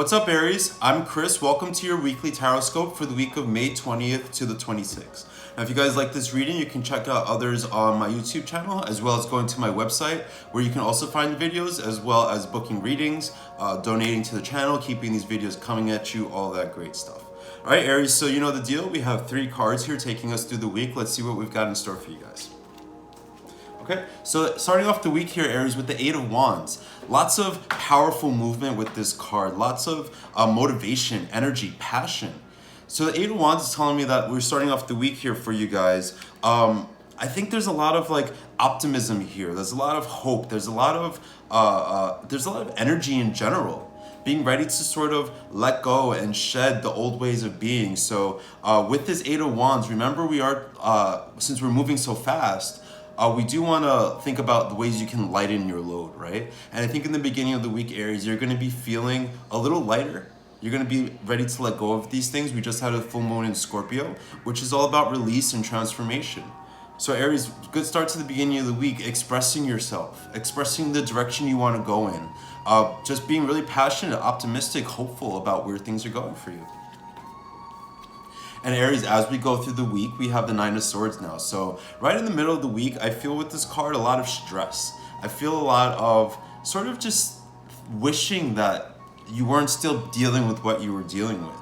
What's up, Aries? I'm Chris. Welcome to your weekly Tarotscope for the week of May 20th to the 26th. Now, if you guys like this reading, you can check out others on my YouTube channel, as well as going to my website, where you can also find videos, as well as booking readings, donating to the channel, keeping these videos coming at you, all that great stuff. All right, Aries, so you know the deal. We have 3 cards here taking us through the week. Let's see what we've got in store for you guys. Okay, so starting off the week here, Aries, with the 8 of Wands. Lots of powerful movement with this card. Lots of motivation, energy, passion. So the 8 of Wands is telling me that we're starting off the week here for you guys. I think there's a lot of optimism here. There's a lot of hope. There's a lot of energy in general. Being ready to sort of let go and shed the old ways of being. So with this 8 of Wands, remember since we're moving so fast, we do want to think about the ways you can lighten your load, right? And I think in the beginning of the week, Aries, you're going to be feeling a little lighter. You're going to be ready to let go of these things. We just had a full moon in Scorpio, which is all about release and transformation. So Aries, good start to the beginning of the week, expressing yourself, expressing the direction you want to go in. Just being really passionate, optimistic, hopeful about where things are going for you. And Aries, as we go through the week, we have the 9 of Swords now. So right in the middle of the week, I feel with this card a lot of stress. I feel a lot of sort of just wishing that you weren't still dealing with what you were dealing with.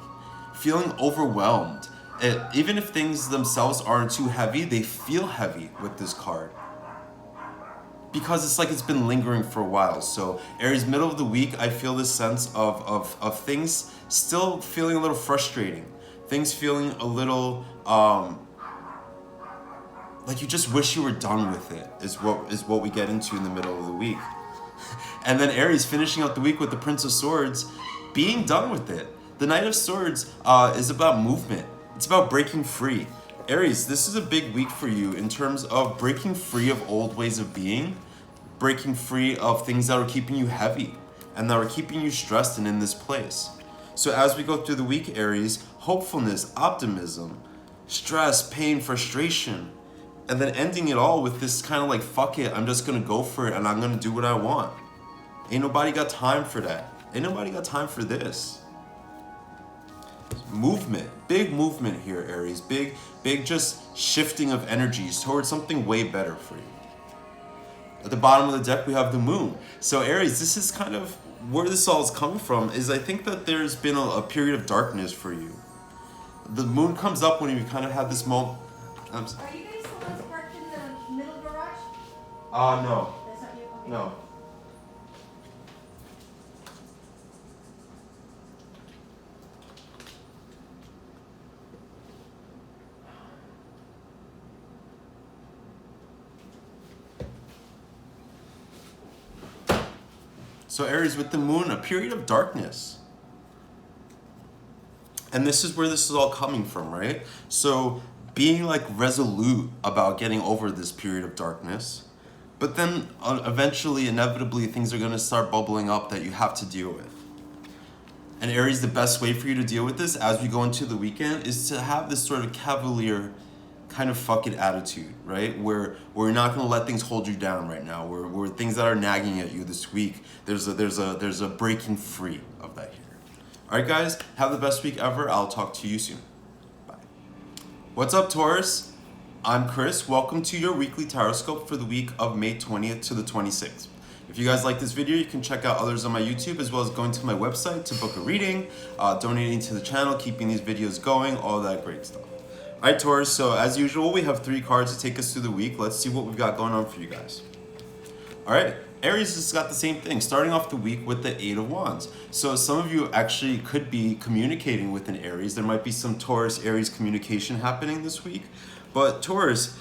Feeling overwhelmed. Even if things themselves aren't too heavy, they feel heavy with this card. Because it's like it's been lingering for a while. So Aries, middle of the week, I feel this sense of things still feeling a little frustrating. Things feeling a little like you just wish you were done with it is what we get into in the middle of the week. And then Aries, finishing out the week with the Prince of Swords, being done with it. The Knight of Swords is about movement. It's about breaking free. Aries, this is a big week for you in terms of breaking free of old ways of being, breaking free of things that are keeping you heavy and that are keeping you stressed and in this place. So as we go through the week, Aries, hopefulness, optimism, stress, pain, frustration, and then ending it all with this kind of fuck it, I'm just gonna go for it and I'm gonna do what I want. Ain't nobody got time for that. Ain't nobody got time for this. Movement, big movement here, Aries. Big just shifting of energies towards something way better for you. At the bottom of the deck, we have the Moon. So Aries, this is kind of where this all is coming from, is I think that there's been a period of darkness for you. The Moon comes up when you kind of have this moment. Are you guys the ones parked in the middle garage? No. That's not you? Okay. No. So Aries, with the Moon, a period of darkness. And this is where this is all coming from, right? So being resolute about getting over this period of darkness, but then eventually, inevitably, things are going to start bubbling up that you have to deal with. And Aries, the best way for you to deal with this as we go into the weekend is to have this sort of cavalier kind of fuck it attitude, right? Where you're not going to let things hold you down right now. Where things that are nagging at you this week, there's a breaking free of that here. All right, guys, have the best week ever. I'll talk to you soon. Bye. What's up, Taurus? I'm Chris. Welcome to your weekly Tarotscope for the week of May 20th to the 26th. If you guys like this video, you can check out others on my YouTube, as well as going to my website to book a reading, donating to the channel, keeping these videos going, all that great stuff. All right, Taurus, so as usual, we have 3 cards to take us through the week. Let's see what we've got going on for you guys. All right, Aries has got the same thing, starting off the week with the 8 of Wands. So some of you actually could be communicating with an Aries. There might be some Taurus-Aries communication happening this week. But Taurus,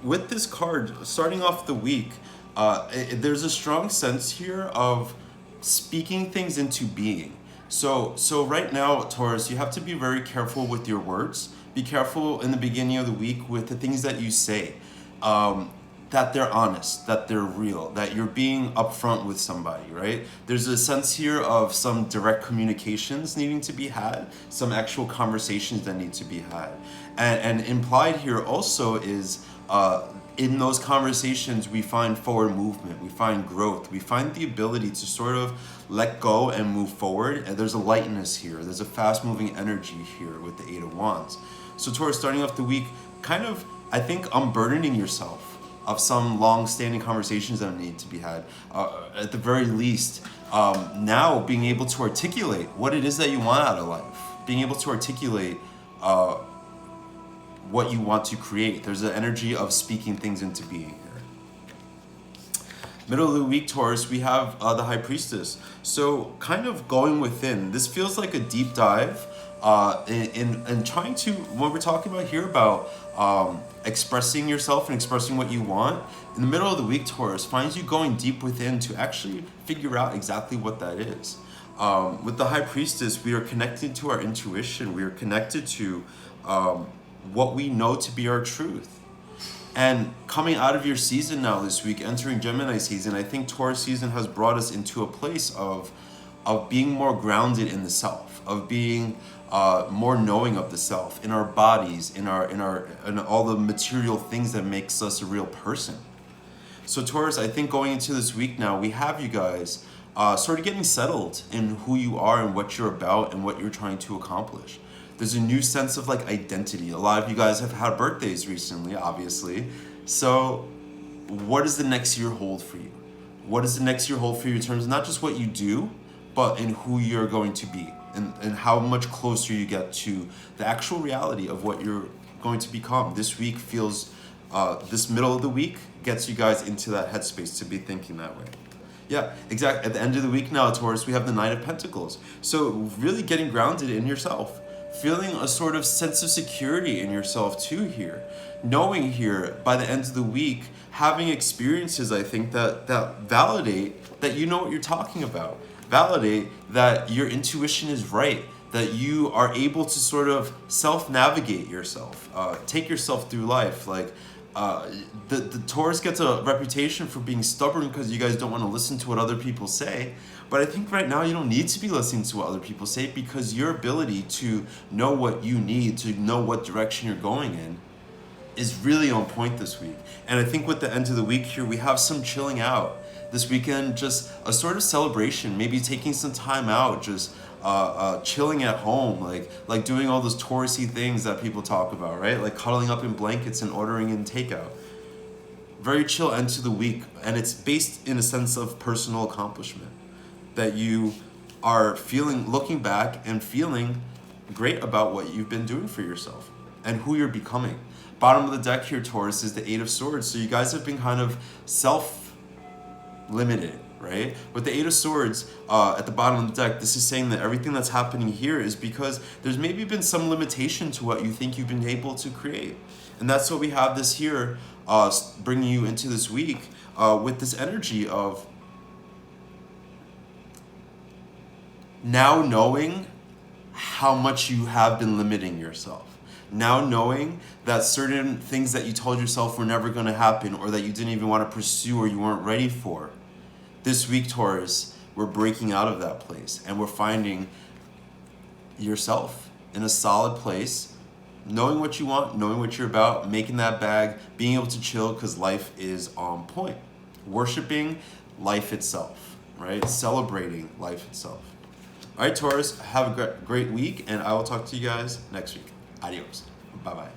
with this card, starting off the week, there's a strong sense here of speaking things into being. So right now, Taurus, you have to be very careful with your words. Be careful in the beginning of the week with the things that you say, that they're honest, that they're real, that you're being upfront with somebody, right? There's a sense here of some direct communications needing to be had, some actual conversations that need to be had. And implied here also is in those conversations, we find forward movement, we find growth, we find the ability to sort of let go and move forward. And there's a lightness here, there's a fast moving energy here with the Eight of Wands. So Taurus, starting off the week, kind of, I think, unburdening yourself of some long-standing conversations that need to be had. At the very least, now being able to articulate what it is that you want out of life, being able to articulate what you want to create. There's an energy of speaking things into being here. Middle of the week, Taurus, we have the High Priestess. So kind of going within. This feels like a deep dive in trying to, what we're talking about here about expressing yourself and expressing what you want. In the middle of the week, Taurus, finds you going deep within to actually figure out exactly what that is. With the High Priestess, we are connected to our intuition. We are connected to what we know to be our truth. And coming out of your season now this week, entering Gemini season, I think Taurus season has brought us into a place of being more grounded in the self, of being more knowing of the self, in our bodies, in all the material things that makes us a real person. So Taurus, I think going into this week now, we have you guys sort of getting settled in who you are and what you're about and what you're trying to accomplish. There's a new sense of like identity. A lot of you guys have had birthdays recently, obviously. So what does the next year hold for you? What does the next year hold for you in terms of not just what you do, but in who you're going to be and how much closer you get to the actual reality of what you're going to become. This week feels, this middle of the week gets you guys into that headspace to be thinking that way. Yeah, exactly. At the end of the week now, Taurus, we have the Nine of Pentacles. So really getting grounded in yourself. Feeling a sort of sense of security in yourself too here. Knowing here, by the end of the week, having experiences, I think, that validate that you know what you're talking about. Validate that your intuition is right. That you are able to sort of self-navigate yourself. Take yourself through life. Like, the Taurus gets a reputation for being stubborn because you guys don't want to listen to what other people say. But I think right now you don't need to be listening to what other people say because your ability to know what you need, to know what direction you're going in, is really on point this week. And I think with the end of the week here, we have some chilling out. This weekend, just a sort of celebration, maybe taking some time out, just chilling at home, like doing all those Taurus-y things that people talk about, right? Like cuddling up in blankets and ordering in takeout. Very chill end to the week, and it's based in a sense of personal accomplishment. That you are feeling, looking back and feeling great about what you've been doing for yourself and who you're becoming. Bottom of the deck here, Taurus, is the Eight of Swords. So you guys have been kind of self-limited, right? With the Eight of Swords at the bottom of the deck, this is saying that everything that's happening here is because there's maybe been some limitation to what you think you've been able to create. And that's what we have this here, bringing you into this week with this energy of now knowing how much you have been limiting yourself. Now knowing that certain things that you told yourself were never going to happen or that you didn't even want to pursue or you weren't ready for. This week, Taurus, we're breaking out of that place and we're finding yourself in a solid place, knowing what you want, knowing what you're about, making that bag, being able to chill because life is on point. Worshiping life itself, right? Celebrating life itself. All right, Taurus, have a great week, and I will talk to you guys next week. Adios. Bye-bye.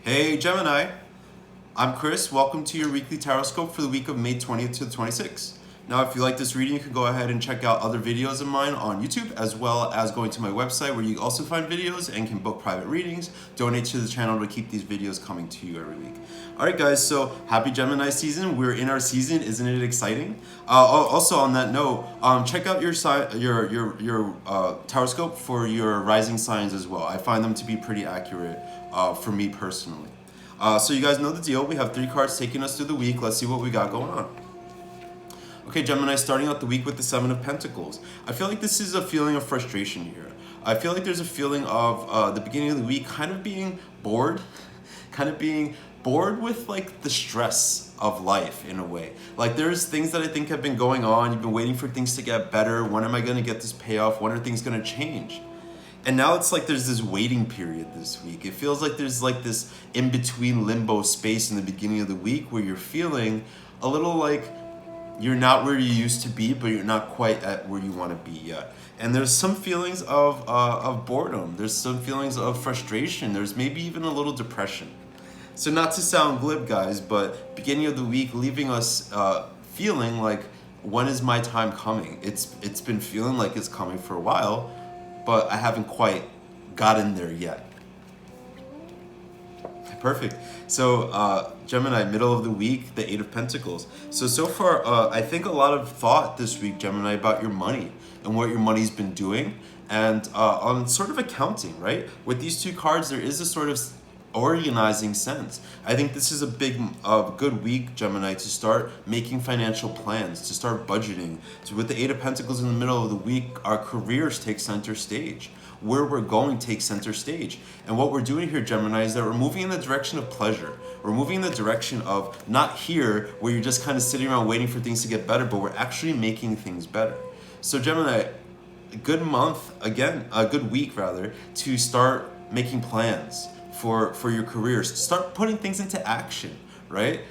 Hey, Gemini. I'm Chris. Welcome to your weekly Tarotscope for the week of May 20th to the 26th. Now, if you like this reading, you can go ahead and check out other videos of mine on YouTube, as well as going to my website where you also find videos and can book private readings. Donate to the channel to keep these videos coming to you every week. All right, guys, so happy Gemini season. We're in our season. Isn't it exciting? Also, on that note, check out your Tarotscope for your rising signs as well. I find them to be pretty accurate for me personally. So you guys know the deal. We have 3 cards taking us through the week. Let's see what we got going on. Okay, Gemini, starting out the week with the Seven of Pentacles. I feel like this is a feeling of frustration here. I feel like there's a feeling of the beginning of the week kind of being bored with like the stress of life in a way. Like there's things that I think have been going on. You've been waiting for things to get better. When am I going to get this payoff? When are things going to change? And now it's like there's this waiting period this week. It feels like there's like this in-between limbo space in the beginning of the week where you're feeling a little like you're not where you used to be, but you're not quite at where you want to be yet. And there's some feelings of boredom. There's some feelings of frustration. There's maybe even a little depression. So not to sound glib, guys, but beginning of the week leaving us feeling like, when is my time coming? It's been feeling like it's coming for a while, but I haven't quite gotten there yet. Perfect. So Gemini, middle of the week, the Eight of Pentacles. So far, I think a lot of thought this week, Gemini, about your money and what your money's been doing, and on sort of accounting, right? With these two cards, there is a sort of organizing sense. I think this is a good week, Gemini, to start making financial plans, to start budgeting. So with the Eight of Pentacles in the middle of the week, our careers take center stage. Where we're going takes center stage. And what we're doing here, Gemini, is that we're moving in the direction of pleasure. We're moving in the direction of not here where you're just kind of sitting around waiting for things to get better, but we're actually making things better. So Gemini, a good month, again, a good week rather, to start making plans for your careers. Start putting things into action, right?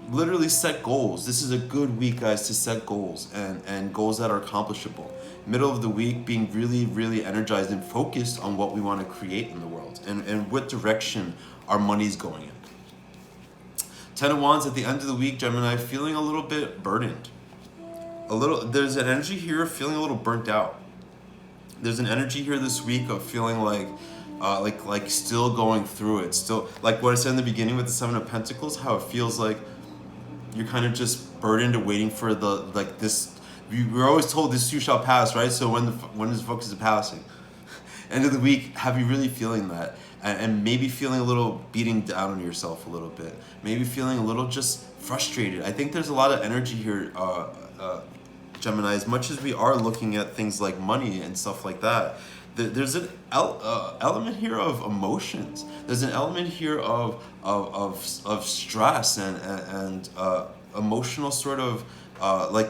Literally set goals. This is a good week, guys, to set goals and goals that are accomplishable. Middle of the week, being really, really energized and focused on what we want to create in the world and what direction our money's going in. Ten of Wands at the end of the week, Gemini, feeling a little bit burdened. There's an energy here of feeling a little burnt out. There's an energy here this week of feeling like still going through it. Still, like what I said in the beginning with the Seven of Pentacles, how it feels like you're kind of just burdened and waiting for this. We're always told this too shall pass, right? So when this focus is passing, end of the week, have you really feeling that? And maybe feeling a little beating down on yourself a little bit. Maybe feeling a little just frustrated. I think there's a lot of energy here, Gemini. As much as we are looking at things like money and stuff like that, there's an element here of emotions. There's an element here of stress and emotional sort of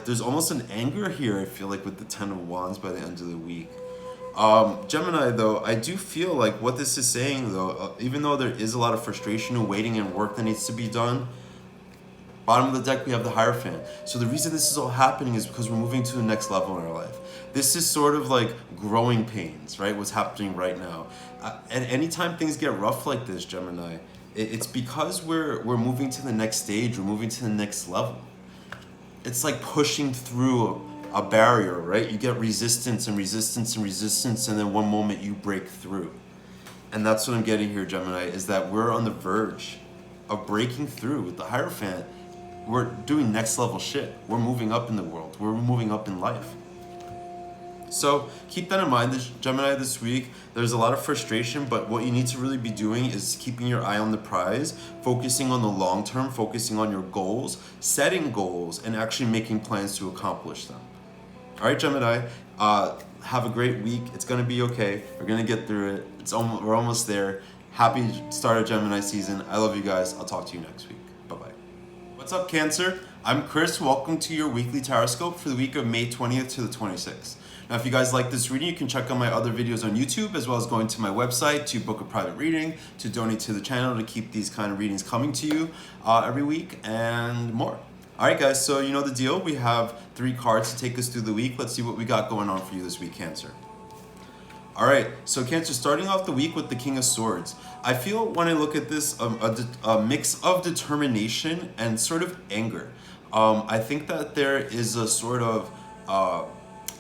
there's almost an anger here, I feel like, with the Ten of Wands by the end of the week. Gemini, though, I do feel like what this is saying, though, even though there is a lot of frustration and waiting and work that needs to be done, bottom of the deck, we have the Hierophant. So the reason this is all happening is because we're moving to the next level in our life. This is sort of like growing pains, right? What's happening right now. And anytime things get rough like this, Gemini, it's because we're moving to the next stage. We're moving to the next level. It's like pushing through a barrier, right? You get resistance and resistance and resistance, and then one moment you break through. And that's what I'm getting here, Gemini, is that we're on the verge of breaking through. With the Hierophant, we're doing next level shit. We're moving up in the world. We're moving up in life. So keep that in mind, Gemini, this week. There's a lot of frustration, but what you need to really be doing is keeping your eye on the prize, focusing on the long term, focusing on your goals, setting goals, and actually making plans to accomplish them. All right, Gemini, have a great week. It's going to be okay. We're going to get through it. We're almost there. Happy start of Gemini season. I love you guys. I'll talk to you next week. Bye-bye. What's up, Cancer? I'm Chris. Welcome to your weekly Tarotscope for the week of May 20th to the 26th. Now, if you guys like this reading, you can check out my other videos on YouTube, as well as going to my website to book a private reading, to donate to the channel, to keep these kind of readings coming to you every week, and more. All right, guys, so you know the deal. We have 3 cards to take us through the week. Let's see what we got going on for you this week, Cancer. All right, so Cancer, starting off the week with the King of Swords. I feel when I look at this, a mix of determination and sort of anger. I think that there is a sort of, I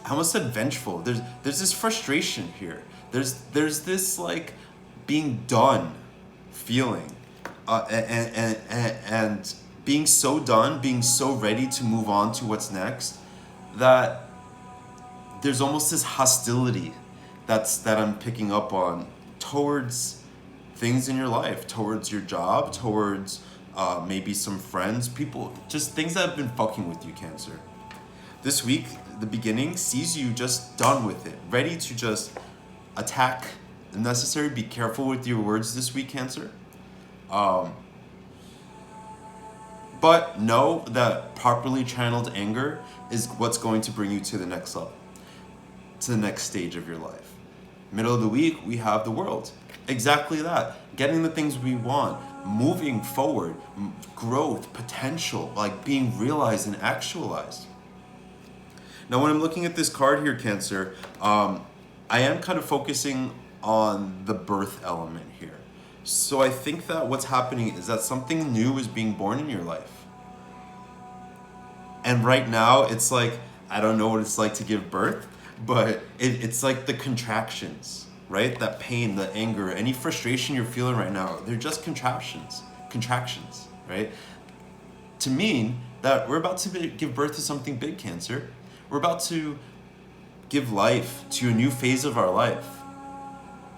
almost said vengeful. There's this frustration here. There's this like being done feeling, and being so done, being so ready to move on to what's next, that there's almost this hostility that I'm picking up on towards things in your life, towards your job, towards maybe some friends, people, just things that have been fucking with you, Cancer. This week, the beginning sees you just done with it, ready to just attack if necessary. Be careful with your words this week, Cancer. But know that properly channeled anger is what's going to bring you to the next level, to the next stage of your life. Middle of the week, we have the World. Exactly that. Getting the things we want, moving forward, growth, potential, like being realized and actualized. Now, when I'm looking at this card here, Cancer, I am kind of focusing on the birth element here. So I think that what's happening is that something new is being born in your life. And right now, it's like, I don't know what it's like to give birth, but it's like the contractions, right? That pain, the anger, any frustration you're feeling right now, they're just contractions, right? To mean that we're about to give birth to something big, Cancer. We're about to give life to a new phase of our life.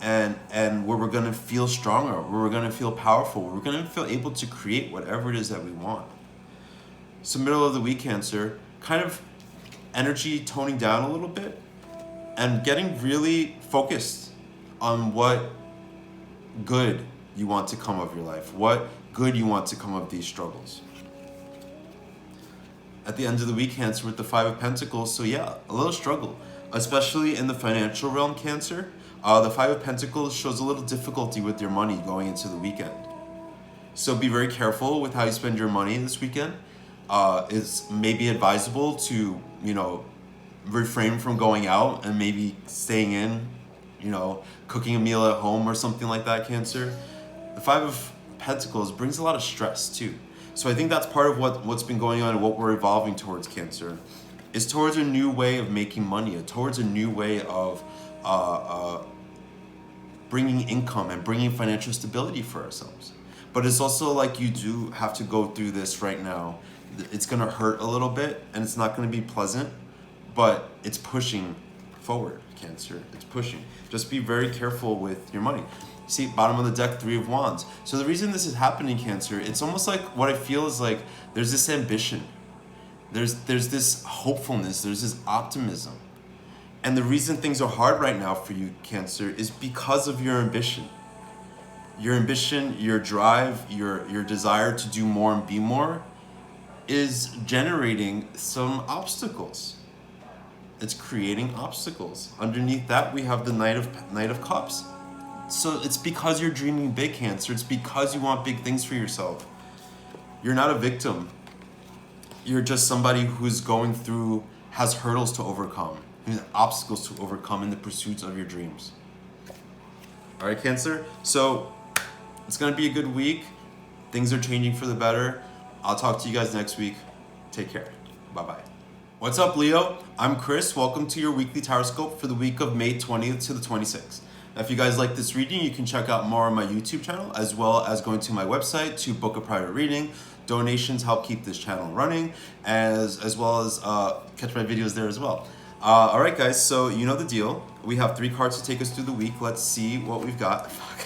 And where we're gonna feel stronger, where we're gonna feel powerful, where we're gonna feel able to create whatever it is that we want. So middle of the week, Cancer, kind of energy toning down a little bit and getting really focused on what good you want to come of your life, what good you want to come of these struggles. At the end of the week, Cancer, with the Five of Pentacles, so yeah, a little struggle, especially in the financial realm, Cancer. The Five of Pentacles shows a little difficulty with your money going into the weekend. So be very careful with how you spend your money this weekend. It's maybe advisable to, refrain from going out and maybe staying in, cooking a meal at home or something like that, Cancer. The Five of Pentacles brings a lot of stress too. So I think that's part of what's been going on and what we're evolving towards, Cancer, is towards a new way of making money, towards a new way of bringing income and bringing financial stability for ourselves. But it's also like you do have to go through this right now. It's going to hurt a little bit and it's not going to be pleasant, but it's pushing forward, Cancer. It's pushing. Just be very careful with your money. See, bottom of the deck, Three of Wands. So the reason this is happening, Cancer, it's almost like what I feel is like there's this ambition. There's this hopefulness. There's this optimism. And the reason things are hard right now for you, Cancer, is because of your ambition. Your ambition, your drive, your desire to do more and be more is generating some obstacles. It's creating obstacles. Underneath that, we have the Knight of Cups. So it's because you're dreaming big, Cancer. It's because you want big things for yourself. You're not a victim. You're just somebody who's going through, has hurdles to overcome, and obstacles to overcome in the pursuits of your dreams. All right, Cancer? So it's going to be a good week. Things are changing for the better. I'll talk to you guys next week. Take care. Bye-bye. What's up, Leo? I'm Chris. Welcome to your weekly Tarotscope for the week of May 20th to the 26th. Now, if you guys like this reading, you can check out more on my YouTube channel, as well as going to my website to book a private reading. Donations help keep this channel running, as well as catch my videos there as well. All right, guys, so you know the deal. We have 3 cards to take us through the week. Let's see what we've got. Fuck.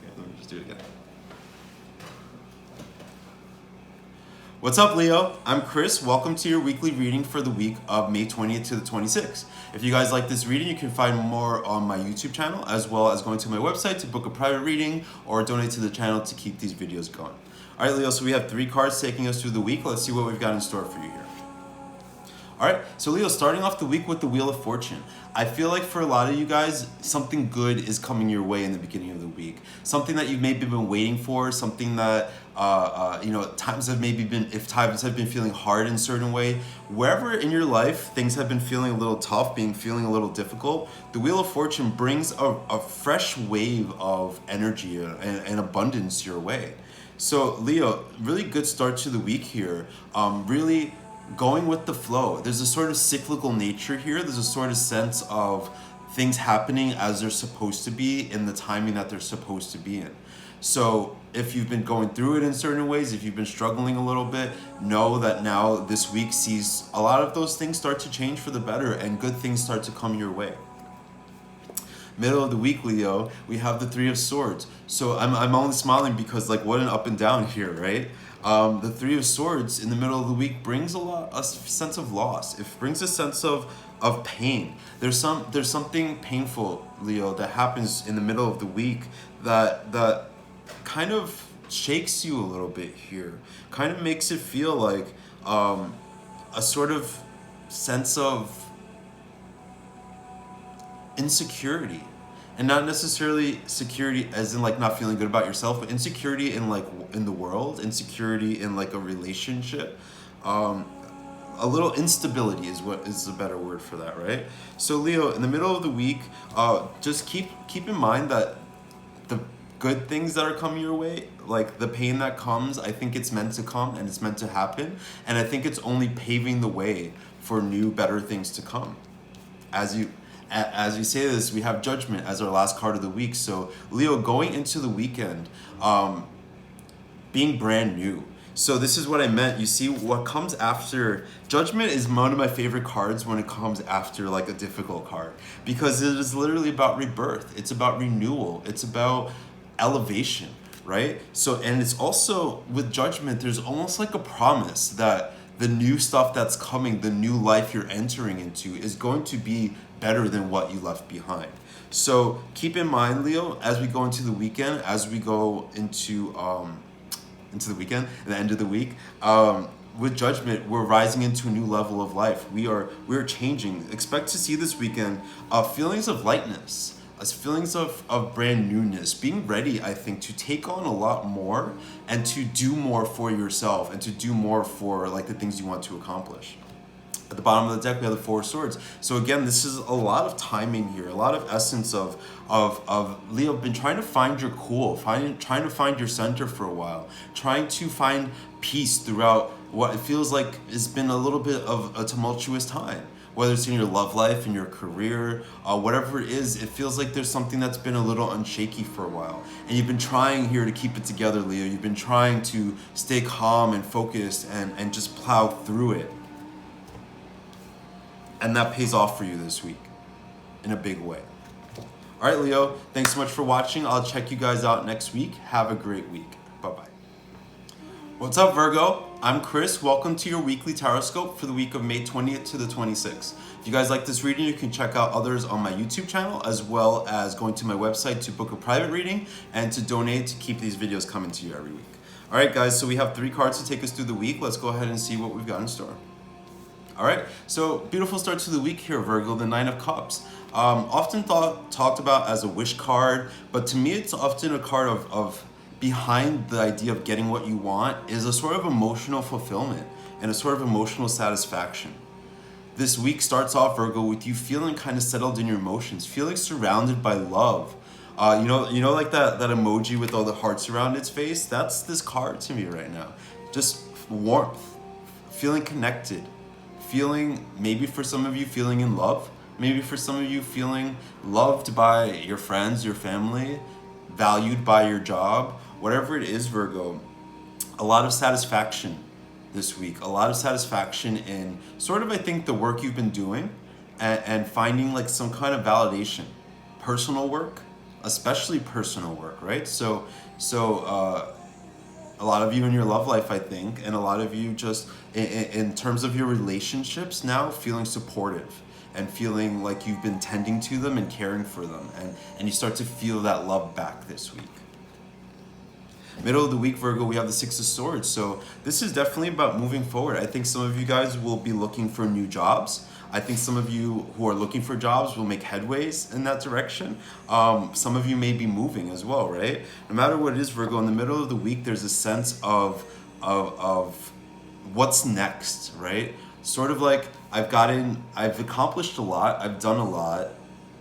Okay, let me just do it again. What's up, Leo? I'm Chris. Welcome to your weekly reading for the week of May 20th to the 26th. If you guys like this reading, you can find more on my YouTube channel, as well as going to my website to book a private reading or donate to the channel to keep these videos going. All right, Leo, so we have 3 cards taking us through the week. Let's see what we've got in store for you here. All right, so Leo, starting off the week with the Wheel of Fortune. I feel like for a lot of you guys, something good is coming your way in the beginning of the week. Something that you've maybe been waiting for, something that, times have been feeling hard in a certain way. Wherever in your life things have been feeling a little tough, feeling a little difficult, the Wheel of Fortune brings a fresh wave of energy and abundance your way. So Leo, really good start to the week here. Really going with the flow. There's a sort of cyclical nature here. There's a sort of sense of things happening as they're supposed to be in the timing that they're supposed to be in. So if you've been going through it in certain ways, if you've been struggling a little bit, know that now this week sees a lot of those things start to change for the better and good things start to come your way. Middle of the week, Leo, we have the Three of Swords. So I'm only smiling because like what an up and down here, right? The Three of Swords in the middle of the week brings a sense of loss. It brings a sense of pain. There's something painful, Leo, that happens in the middle of the week that kind of shakes you a little bit here. Kind of makes it feel like a sort of sense of insecurity. And not necessarily security as in like not feeling good about yourself, but insecurity in like in the world, insecurity in like a relationship. A little instability is what is a better word for that, right? So Leo, in the middle of the week, just keep in mind that the good things that are coming your way, like the pain that comes, I think it's meant to come and it's meant to happen, and I think it's only paving the way for new, better things to come. As we say this, we have Judgment as our last card of the week. So Leo, going into the weekend, being brand new. So this is what I meant. You see, what comes after Judgment is one of my favorite cards when it comes after like a difficult card, because it is literally about rebirth. It's about renewal. It's about elevation, right? So, and it's also with Judgment, there's almost like a promise that the new stuff that's coming, the new life you're entering into is going to be better than what you left behind. So keep in mind, Leo, as we go into the weekend, as we go into the weekend and the end of the week, with Judgment, we're rising into a new level of life. We're changing. Expect to see this weekend feelings of lightness, feelings of brand newness, being ready, I think, to take on a lot more and to do more for yourself and to do more for like the things you want to accomplish. At the bottom of the deck, we have the Four of Swords. So again, this is a lot of timing here, a lot of essence of Leo, been trying to find your cool, trying to find your center for a while, trying to find peace throughout what it feels like has been a little bit of a tumultuous time. Whether it's in your love life, in your career, whatever it is, it feels like there's something that's been a little unshaky for a while. And you've been trying here to keep it together, Leo. You've been trying to stay calm and focused and just plow through it. And that pays off for you this week in a big way. All right, Leo, thanks so much for watching. I'll check you guys out next week. Have a great week. Bye-bye. What's up, Virgo? I'm Chris. Welcome to your weekly Tarotscope for the week of May 20th to the 26th. If you guys like this reading, you can check out others on my YouTube channel, as well as going to my website to book a private reading and to donate to keep these videos coming to you every week. All right, guys, so we have 3 cards to take us through the week. Let's go ahead and see what we've got in store. All right, so beautiful start to the week here, Virgo, the Nine of Cups. Often talked about as a wish card, but to me it's often a card of behind the idea of getting what you want is a sort of emotional fulfillment and a sort of emotional satisfaction. This week starts off, Virgo, with you feeling kind of settled in your emotions, feeling surrounded by love. You know, like that emoji with all the hearts around its face? That's this card to me right now. Just warmth, feeling connected. Feeling, maybe for some of you, feeling in love. Maybe for some of you, feeling loved by your friends, your family, valued by your job. Whatever it is, Virgo, a lot of satisfaction this week. A lot of satisfaction in sort of, I think, the work you've been doing and finding like some kind of validation. Personal work, especially personal work, right? So a lot of you in your love life, I think, and a lot of you just in terms of your relationships now, feeling supportive and feeling like you've been tending to them and caring for them, and you start to feel that love back this week. Middle of the week, Virgo, we have the Six of Swords. So this is definitely about moving forward. I think some of you guys will be looking for new jobs. I think some of you who are looking for jobs will make headways in that direction. Some of you may be moving as well, right? No matter what it is, Virgo, in the middle of the week, there's a sense of what's next, right? Sort of like I've accomplished a lot, I've done a lot,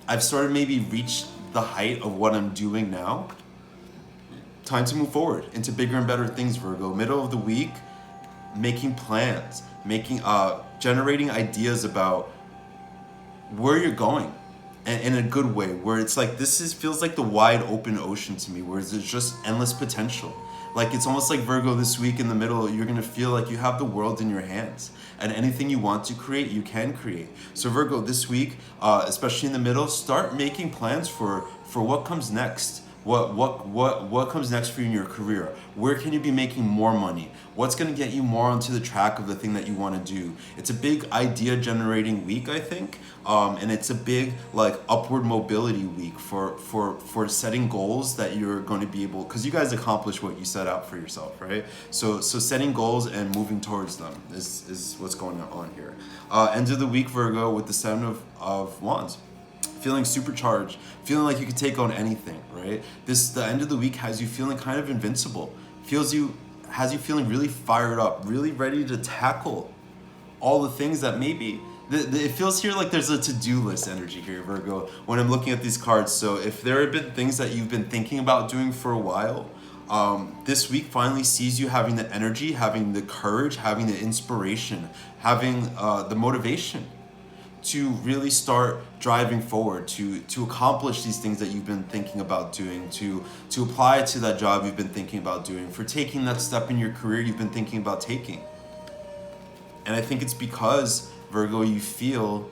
I've sort of maybe reached the height of what I'm doing now. Time to move forward into bigger and better things, Virgo. Middle of the week, making plans, generating ideas about where you're going, and in a good way, where it's like feels like the wide open ocean to me, where there's just endless potential. Like it's almost like, Virgo, this week in the middle, you're gonna feel like you have the world in your hands, and anything you want to create, you can create. So Virgo, this week, especially in the middle, start making plans for what comes next. What comes next for you in your career? Where can you be making more money? What's going to get you more onto the track of the thing that you want to do? It's a big idea generating week, I think, and it's a big like upward mobility week for setting goals that you're going to be able, because you guys accomplish what you set out for yourself, right? So setting goals and moving towards them is what's going on here. End of the week, Virgo, with the Seven of Wands. feeling supercharged, feeling like you could take on anything, right? The end of the week has you feeling kind of invincible, has you feeling really fired up, really ready to tackle all the things that maybe it feels here like there's a to-do list energy here, Virgo, when I'm looking at these cards. So if there have been things that you've been thinking about doing for a while, this week finally sees you having the energy, having the courage, having the inspiration, having the motivation to really start driving forward, to accomplish these things that you've been thinking about doing, to apply to that job you've been thinking about doing, for taking that step in your career you've been thinking about taking. And I think it's because, Virgo, you feel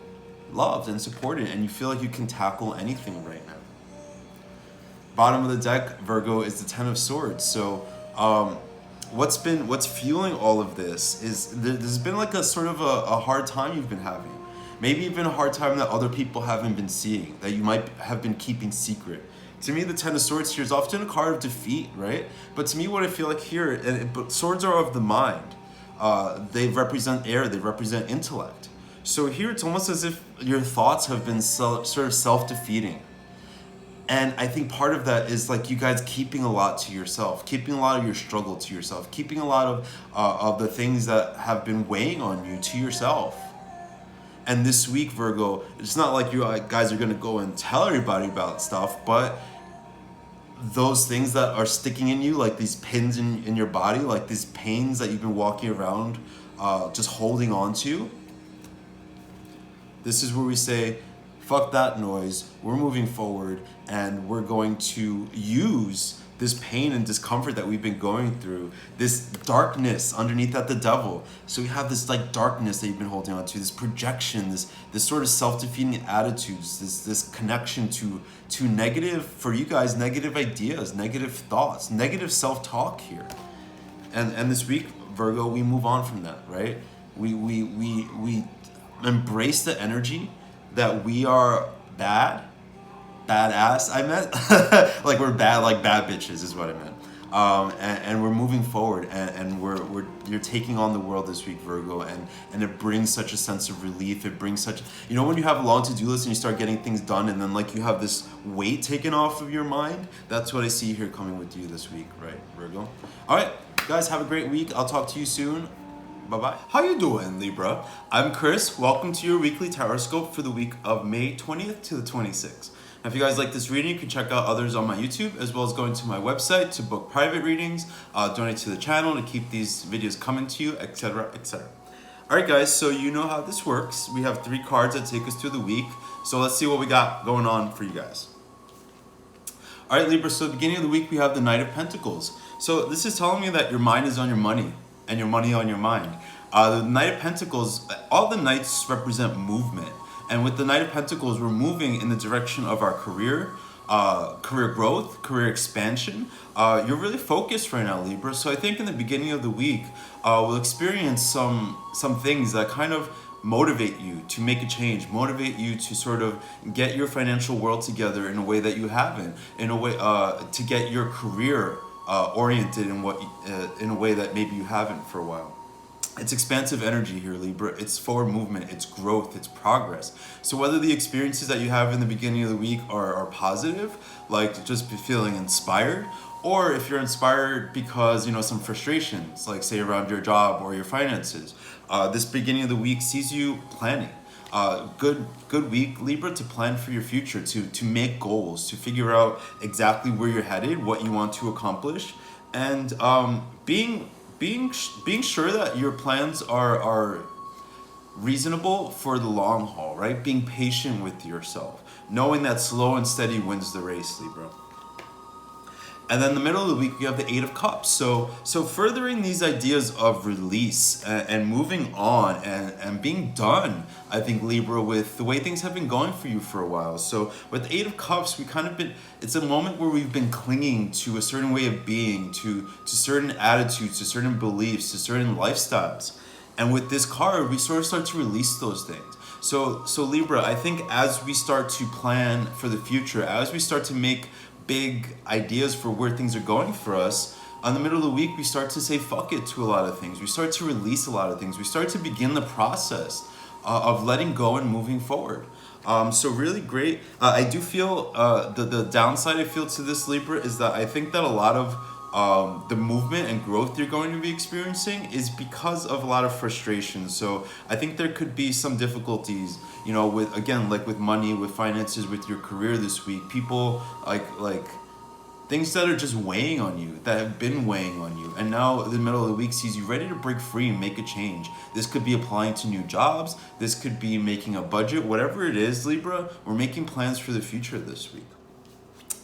loved and supported, and you feel like you can tackle anything right now. Bottom of the deck, Virgo, is the Ten of Swords. So what's fueling all of this is there's been like a sort of a hard time you've been having. Maybe even a hard time that other people haven't been seeing, that you might have been keeping secret. To me, the Ten of Swords here is often a card of defeat, right? But to me, what I feel like here, but swords are of the mind. They represent air, they represent intellect. So here it's almost as if your thoughts have been sort of self-defeating. And I think part of that is like you guys keeping a lot to yourself, keeping a lot of your struggle to yourself, keeping a lot of the things that have been weighing on you to yourself. And this week, Virgo, it's not like you guys are going to go and tell everybody about stuff, but those things that are sticking in you, like these pins in your body, like these pains that you've been walking around just holding on to, this is where we say, fuck that noise, we're moving forward, and we're going to use this pain and discomfort that we've been going through, this darkness underneath that the devil. So we have this like darkness that you've been holding on to, this projection, this sort of self-defeating attitudes, this connection to negative, for you guys, negative ideas, negative thoughts, negative self-talk here. And this week, Virgo, we move on from that, right? We embrace the energy that we are badass, I meant. Like we're bad, like bad bitches is what I meant. And we're moving forward, and you're taking on the world this week, Virgo, and it brings such a sense of relief. It brings such, you know, when you have a long to-do list and you start getting things done, and then like you have this weight taken off of your mind. That's what I see here coming with you this week, right, Virgo? All right, guys, have a great week. I'll talk to you soon. Bye-bye. How you doing, Libra? I'm Chris. Welcome to your weekly Tarotscope for the week of May 20th to the 26th. Now, if you guys like this reading, you can check out others on my YouTube, as well as going to my website to book private readings, donate to the channel to keep these videos coming to you, etc., etc. All right, guys, so you know how this works. We have 3 cards that take us through the week. So let's see what we got going on for you guys. All right, Libra, so at the beginning of the week, we have the Knight of Pentacles. So this is telling me that your mind is on your money, and your money on your mind. The Knight of Pentacles, all the Knights represent movement. And with the Knight of Pentacles, we're moving in the direction of our career growth, career expansion. You're really focused right now, Libra. So I think in the beginning of the week, we'll experience some things that kind of motivate you to make a change, motivate you to sort of get your financial world together in a way that you haven't, in a way to get your career oriented in a way that maybe you haven't for a while. It's expansive energy here, Libra. It's forward movement, it's growth, it's progress. So whether the experiences that you have in the beginning of the week are positive, like just feeling inspired, or if you're inspired because, you know, some frustrations, like say around your job or your finances, this beginning of the week sees you planning. Good week, Libra, to plan for your future, to make goals, to figure out exactly where you're headed, what you want to accomplish, and being sure that your plans are reasonable for the long haul, right? Being patient with yourself, knowing that slow and steady wins the race, Libra. And then the middle of the week, we have the 8 of Cups. So furthering these ideas of release and moving on and being done, I think, Libra, with the way things have been going for you for a while. So with the 8 of Cups, it's a moment where we've been clinging to a certain way of being, to certain attitudes, to certain beliefs, to certain lifestyles. And with this card, we sort of start to release those things. So Libra, I think as we start to plan for the future, as we start to make big ideas for where things are going for us, on the middle of the week, we start to say fuck it to a lot of things. We start to release a lot of things. We start to begin the process of letting go and moving forward. So really great. I do feel the downside I feel to this Libra is that I think that a lot of the movement and growth you're going to be experiencing is because of a lot of frustration. So I think there could be some difficulties, you know, with, again, like with money, with finances, with your career this week. People like things that are just weighing on you, that have been weighing on you, and now the middle of the week sees you ready to break free and make a change. This could be applying to new jobs, this could be making a budget, whatever it is, Libra, we're making plans for the future this week.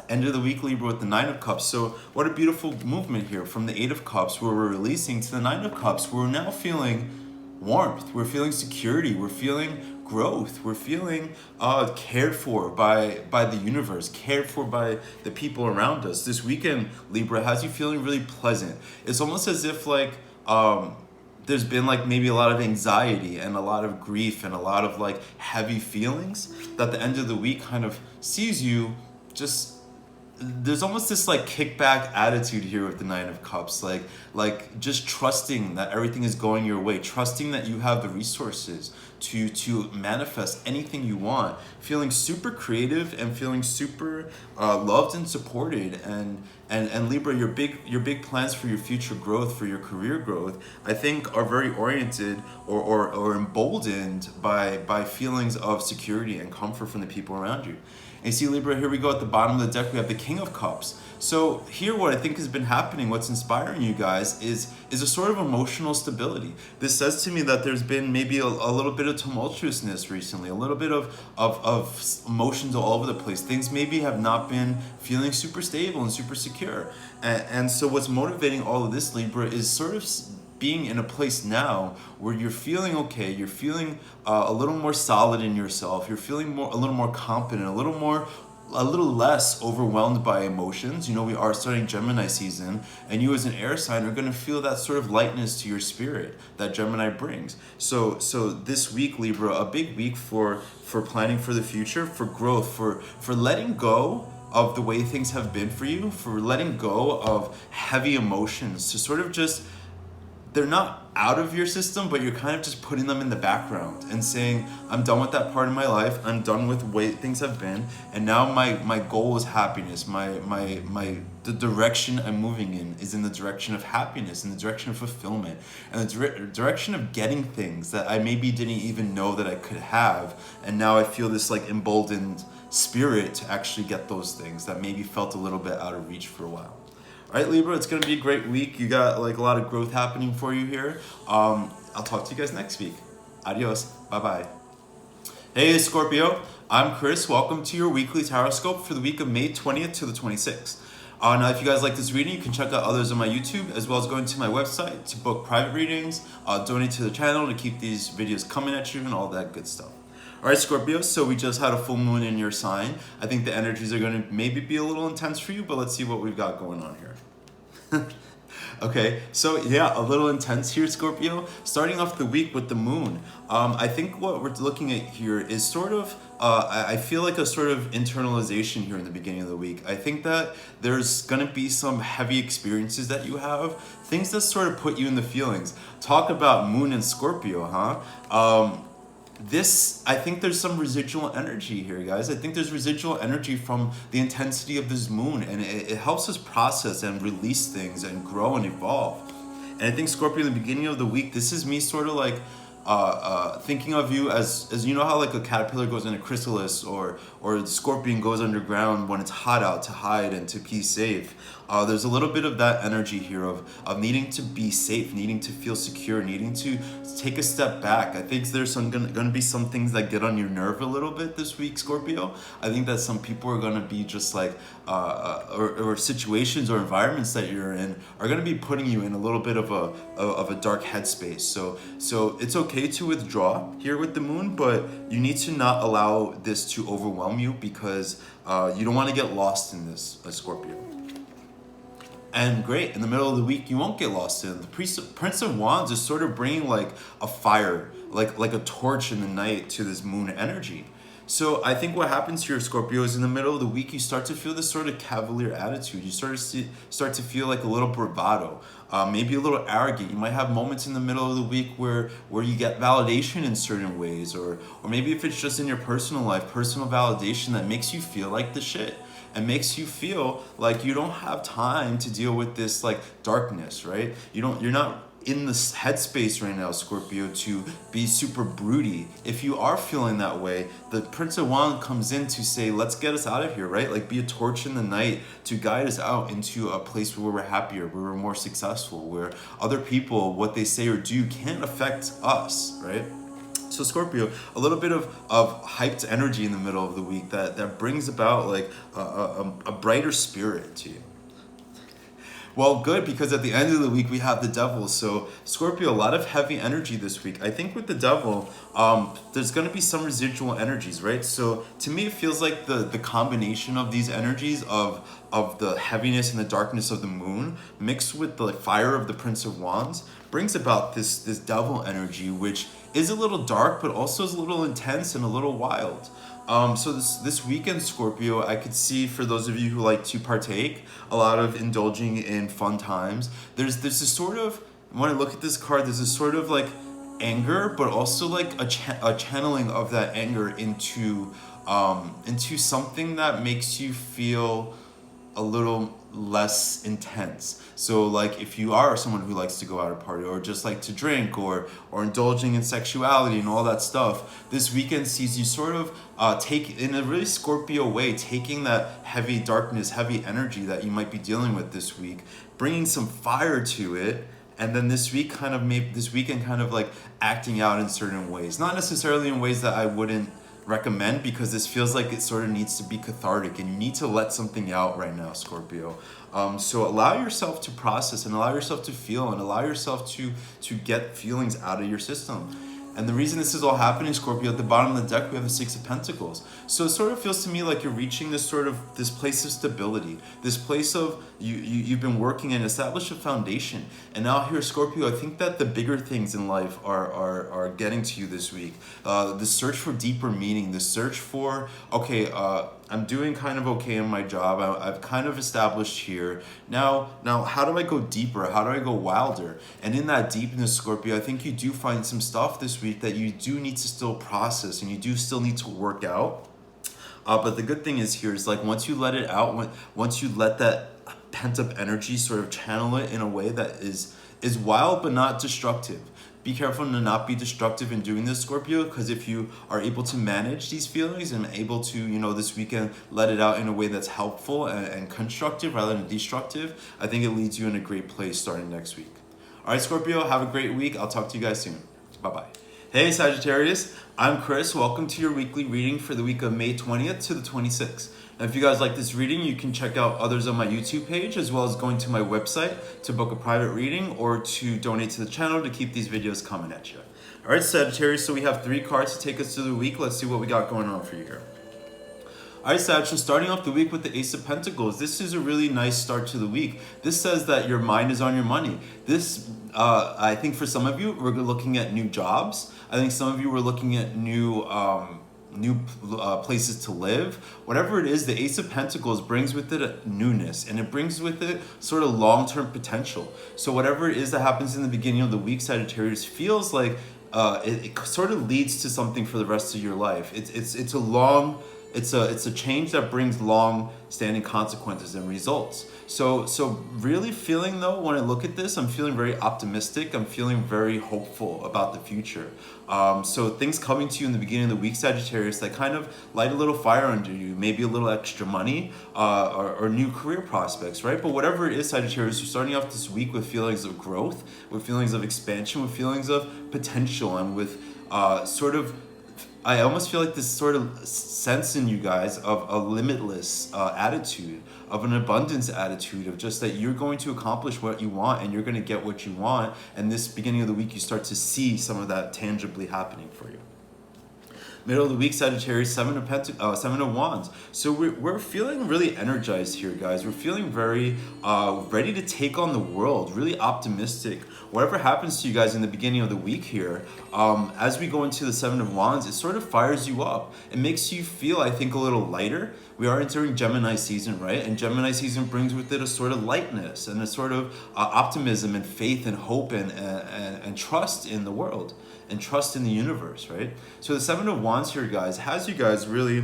End of the week, Libra, with the Nine of Cups. So what a beautiful movement here from the Eight of Cups, where we're releasing, to the Nine of Cups, where we're now feeling warmth, we're feeling security, we're feeling growth, we're feeling cared for by the universe, cared for by the people around us. This weekend, Libra, has you feeling really pleasant. It's almost as if like there's been like maybe a lot of anxiety and a lot of grief and a lot of like heavy feelings, that the end of the week kind of sees you just, there's almost this like kickback attitude here with the Nine of Cups, like just trusting that everything is going your way, trusting that you have the resources to manifest anything you want, feeling super creative and feeling super loved and supported. And Libra, your big plans for your future growth, for your career growth, I think are very oriented or emboldened by feelings of security and comfort from the people around you. And you see, Libra, here we go at the bottom of the deck, we have the King of Cups. So here what I think has been happening, what's inspiring you guys is a sort of emotional stability. This says to me that there's been maybe a little bit of tumultuousness recently, a little bit of emotions all over the place. Things maybe have not been feeling super stable and super secure. And so what's motivating all of this, Libra, is sort of being in a place now where you're feeling okay, you're feeling a little more solid in yourself, you're feeling a little more confident, a little less overwhelmed by emotions. You know, we are starting Gemini season, and you as an air sign are going to feel that sort of lightness to your spirit that Gemini brings. So this week, Libra, a big week for planning for the future, for growth, for letting go of the way things have been for you, for letting go of heavy emotions, to sort of just, they're not out of your system, but you're kind of just putting them in the background and saying, I'm done with that part of my life. I'm done with the way things have been. And now my goal is happiness. The direction I'm moving in is in the direction of happiness, in the direction of fulfillment, and the direction of getting things that I maybe didn't even know that I could have. And now I feel this like emboldened spirit to actually get those things that maybe felt a little bit out of reach for a while. All right, Libra, it's going to be a great week. You got like a lot of growth happening for you here. I'll talk to you guys next week. Adios. Bye-bye. Hey, Scorpio. I'm Chris. Welcome to your weekly Tarotscope for the week of May 20th to the 26th. Now, if you guys like this reading, you can check out others on my YouTube, as well as going to my website to book private readings, donate to the channel to keep these videos coming at you, and all that good stuff. All right, Scorpio, so we just had a full moon in your sign. I think the energies are going to maybe be a little intense for you, but let's see what we've got going on here. Okay, so yeah, a little intense here, Scorpio. Starting off the week with the moon. I think what we're looking at here is sort of, I feel like a sort of internalization here in the beginning of the week. I think that there's going to be some heavy experiences that you have, things that sort of put you in the feelings. Talk about moon and Scorpio, huh? I think there's some residual energy here, guys. I think there's residual energy from the intensity of this moon, and it helps us process and release things and grow and evolve. And I think, Scorpio, in the beginning of the week, this is me sort of like thinking of you as you know how like a caterpillar goes into chrysalis, or the scorpion goes underground when it's hot out to hide and to be safe. There's a little bit of that energy here of needing to be safe, needing to feel secure, needing to take a step back. I think there's gonna be some things that get on your nerve a little bit this week, Scorpio. I think that some people are gonna be just like, or situations or environments that you're in are gonna be putting you in a little bit of a dark headspace. So it's okay to withdraw here with the moon, but you need to not allow this to overwhelm you, because you don't want to get lost in this, Scorpio. And great, in the middle of the week, you won't get lost in it. The Prince of Wands is sort of bringing like a fire, like a torch in the night to this moon energy. So I think what happens here, Scorpio, is in the middle of the week, you start to feel this sort of cavalier attitude. You start to feel like a little bravado. maybe a little arrogant. You might have moments in the middle of the week where you get validation in certain ways, or maybe if it's just in your personal life, personal validation that makes you feel like the shit and makes you feel like you don't have time to deal with this like darkness, right? You're not in this headspace right now, Scorpio, to be super broody. If you are feeling that way, the Prince of Wands comes in to say, let's get us out of here, right? Like be a torch in the night to guide us out into a place where we're happier, where we're more successful, where other people, what they say or do can't affect us, right? So Scorpio, a little bit of hyped energy in the middle of the week that brings about like a brighter spirit to you. Well, good, because at the end of the week we have the devil. So Scorpio, a lot of heavy energy this week. I think with the devil, there's going to be some residual energies, right? So to me, it feels like the combination of these energies of the heaviness and the darkness of the moon mixed with the fire of the Prince of Wands brings about this devil energy, which is a little dark, but also is a little intense and a little wild. So this weekend, Scorpio, I could see for those of you who like to partake, a lot of indulging in fun times. There's this sort of, when I look at this card, there's this sort of like anger, but also like a channeling of that anger into something that makes you feel a little less intense. So like if you are someone who likes to go out and party or just like to drink or indulging in sexuality and all that stuff, this weekend sees you sort of take, in a really Scorpio way, taking that heavy darkness, heavy energy that you might be dealing with this week, bringing some fire to it, and then this weekend kind of like acting out in certain ways, not necessarily in ways that I wouldn't recommend, because this feels like it sort of needs to be cathartic and you need to let something out right now, Scorpio. So allow yourself to process and allow yourself to feel and allow yourself to get feelings out of your system. And the reason this is all happening, Scorpio, at the bottom of the deck, we have the Six of Pentacles. So it sort of feels to me like you're reaching this place of stability, this place of you've been working and established a foundation. And now here, Scorpio, I think that the bigger things in life are getting to you this week. The search for deeper meaning, the search for, okay, I'm doing kind of okay in my job. I've kind of established here. Now, how do I go deeper? How do I go wilder? And in that deepness, Scorpio, I think you do find some stuff this week that you do need to still process and you do still need to work out. But the good thing is here is like once you let it out, once you let that pent up energy sort of channel it in a way that is wild but not destructive. Be careful to not be destructive in doing this, Scorpio, because if you are able to manage these feelings and able to, this weekend let it out in a way that's helpful and constructive rather than destructive, I think it leads you in a great place starting next week. All right, Scorpio, have a great week. I'll talk to you guys soon. Bye-bye. Hey, Sagittarius. I'm Chris. Welcome to your weekly reading for the week of May 20th to the 26th. Now, if you guys like this reading, you can check out others on my YouTube page, as well as going to my website to book a private reading or to donate to the channel to keep these videos coming at you. All right, Sagittarius, so we have 3 cards to take us through the week. Let's see what we got going on for you here. All right, Sag, so starting off the week with the Ace of Pentacles, this is a really nice start to the week. This says that your mind is on your money. This, I think for some of you, we're looking at new jobs. I think some of you were looking at new places to live. Whatever it is, the Ace of Pentacles brings with it a newness, and it brings with it sort of long-term potential. So whatever it is that happens in the beginning of the week, Sagittarius, feels like it sort of leads to something for the rest of your life. It's a change that brings long-standing consequences and results. So really feeling though, when I look at this, I'm feeling very optimistic. I'm feeling very hopeful about the future. So things coming to you in the beginning of the week, Sagittarius, that kind of light a little fire under you, maybe a little extra money or new career prospects, right? But whatever it is, Sagittarius, you're starting off this week with feelings of growth, with feelings of expansion, with feelings of potential, and with I almost feel like this sort of sense in you guys of a limitless attitude, of an abundance attitude, of just that you're going to accomplish what you want and you're going to get what you want. And this beginning of the week, you start to see some of that tangibly happening for you. Middle of the week, Sagittarius, 7 of Wands. So we're feeling really energized here, guys. We're feeling very ready to take on the world, really optimistic. Whatever happens to you guys in the beginning of the week here, as we go into the 7 of Wands, it sort of fires you up. It makes you feel, I think, a little lighter, we are entering Gemini season, right? And Gemini season brings with it a sort of lightness and a sort of optimism and faith and hope and trust in the world and trust in the universe, right? So the Seven of Wands here, guys, has you guys really,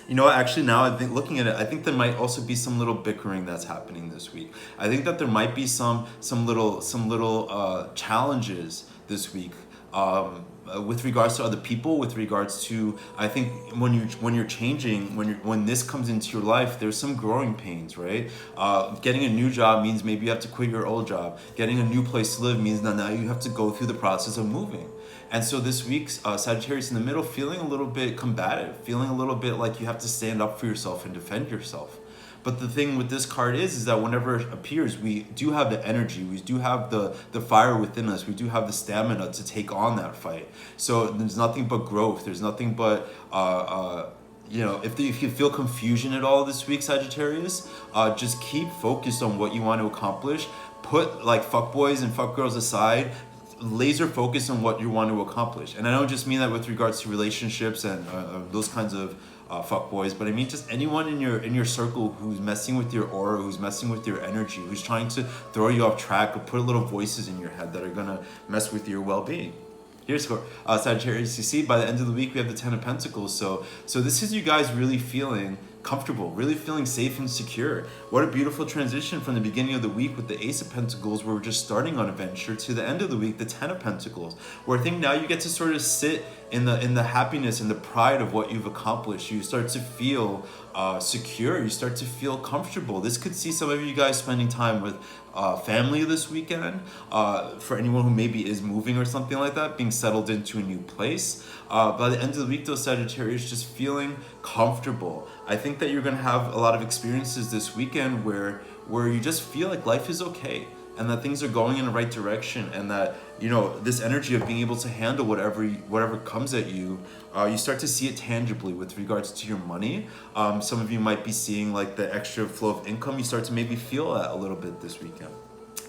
you know what, actually now I think looking at it, I think there might also be some little bickering that's happening this week. I think that there might be some little challenges this week. With regards to other people, with regards to, I think when you're changing, when this comes into your life, there's some growing pains, right? Getting a new job means maybe you have to quit your old job. Getting a new place to live means that now you have to go through the process of moving. And so this week's Sagittarius in the middle, feeling a little bit combative, feeling a little bit like you have to stand up for yourself and defend yourself. But the thing with this card is that whenever it appears, we do have the energy, we do have the fire within us, we do have the stamina to take on that fight. So there's nothing but growth, there's nothing but, you know, if you feel confusion at all this week, Sagittarius, just keep focused on what you want to accomplish. Put like fuckboys and fuckgirls aside, laser focus on what you want to accomplish. And I don't just mean that with regards to relationships and those kinds of fuckboys, but I mean just anyone in your circle who's messing with your aura, who's messing with your energy, who's trying to throw you off track or put little voices in your head that are gonna mess with your well-being. Here's Sagittarius. You see, by the end of the week we have the Ten of Pentacles. So this is you guys really feeling comfortable, really feeling safe and secure. What a beautiful transition from the beginning of the week with the Ace of Pentacles, where we're just starting on adventure, to the end of the week, the Ten of Pentacles, where I think now you get to sort of sit in the happiness and the pride of what you've accomplished. You start to feel secure, you start to feel comfortable. This could see some of you guys spending time with family this weekend, for anyone who maybe is moving or something like that, being settled into a new place. By the end of the week though, Sagittarius, just feeling comfortable. I think that you're gonna have a lot of experiences this weekend where you just feel like life is okay and that things are going in the right direction, and that, you know, this energy of being able to handle whatever comes at you, you start to see it tangibly with regards to your money. Some of you might be seeing like the extra flow of income. You start to maybe feel that a little bit this weekend.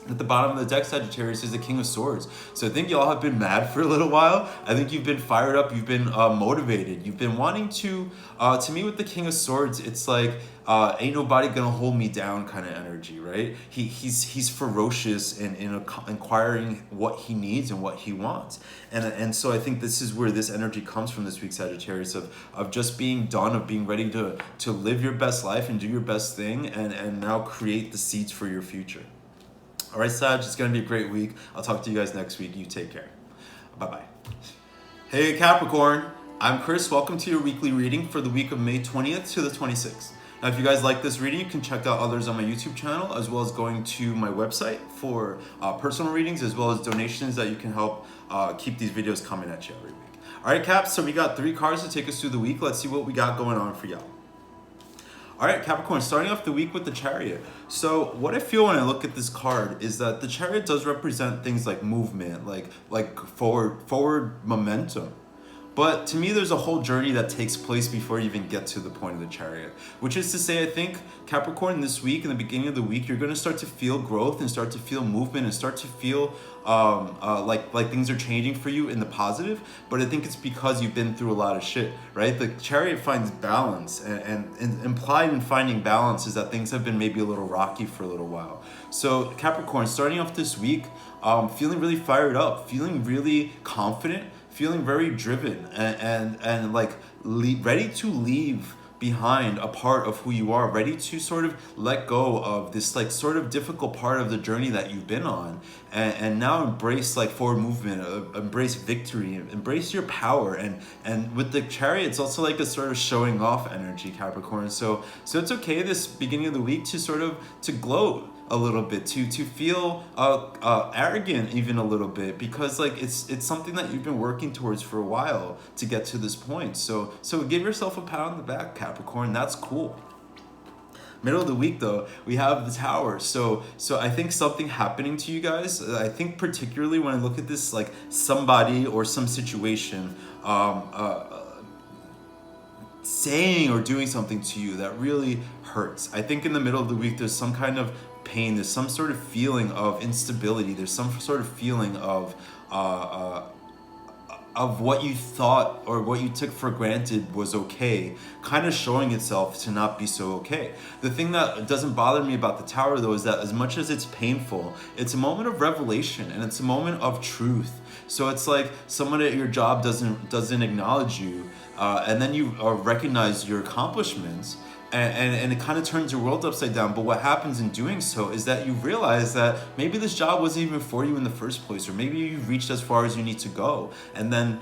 At the bottom of the deck, Sagittarius, is the King of Swords. So I think y'all have been mad for a little while. I think you've been fired up. You've been motivated. You've been wanting to me with the King of Swords, it's like, ain't nobody gonna hold me down kind of energy, right? He's ferocious in inquiring what he needs and what he wants. And so I think this is where this energy comes from this week, Sagittarius, of just being done, of being ready to live your best life and do your best thing, and now create the seeds for your future. All right, Sag, it's going to be a great week. I'll talk to you guys next week. You take care. Bye-bye. Hey, Capricorn. I'm Chris. Welcome to your weekly reading for the week of May 20th to the 26th. Now, if you guys like this reading, you can check out others on my YouTube channel, as well as going to my website for personal readings, as well as donations that you can help keep these videos coming at you every week. All right, Caps, so we got 3 cards to take us through the week. Let's see what we got going on for y'all. All right, Capricorn, starting off the week with the Chariot. So what I feel when I look at this card is that the Chariot does represent things like movement, like forward momentum. But to me, there's a whole journey that takes place before you even get to the point of the Chariot. Which is to say, I think, Capricorn, this week, in the beginning of the week, you're going to start to feel growth and start to feel movement and start to feel like things are changing for you in the positive. But I think it's because you've been through a lot of shit, right? The Chariot finds balance, and implied in finding balance is that things have been maybe a little rocky for a little while. So Capricorn, starting off this week, feeling really fired up, feeling really confident, feeling very driven, and like ready to leave behind a part of who you are, ready to sort of let go of this like sort of difficult part of the journey that you've been on, and now embrace like forward movement, embrace victory, embrace your power. And with the Chariot, it's also like a sort of showing off energy, Capricorn. So it's okay this beginning of the week to sort of to gloat a little bit, to feel arrogant even a little bit, because like it's something that you've been working towards for a while to get to this point. So give yourself a pat on the back, Capricorn. That's cool. Middle of the week though, we have the Tower. So I think something happening to you guys. I think particularly when I look at this, like somebody or some situation saying or doing something to you that really hurts. I think in the middle of the week there's some kind of pain, there's some sort of feeling of instability, there's some sort of feeling of of what you thought or what you took for granted was okay, kind of showing itself to not be so okay. The thing that doesn't bother me about the Tower, though, is that as much as it's painful, it's a moment of revelation and it's a moment of truth. So it's like someone at your job doesn't acknowledge you, and then you recognize your accomplishments, and it kind of turns your world upside down. But what happens in doing so is that you realize that maybe this job wasn't even for you in the first place, or maybe you've reached as far as you need to go. And then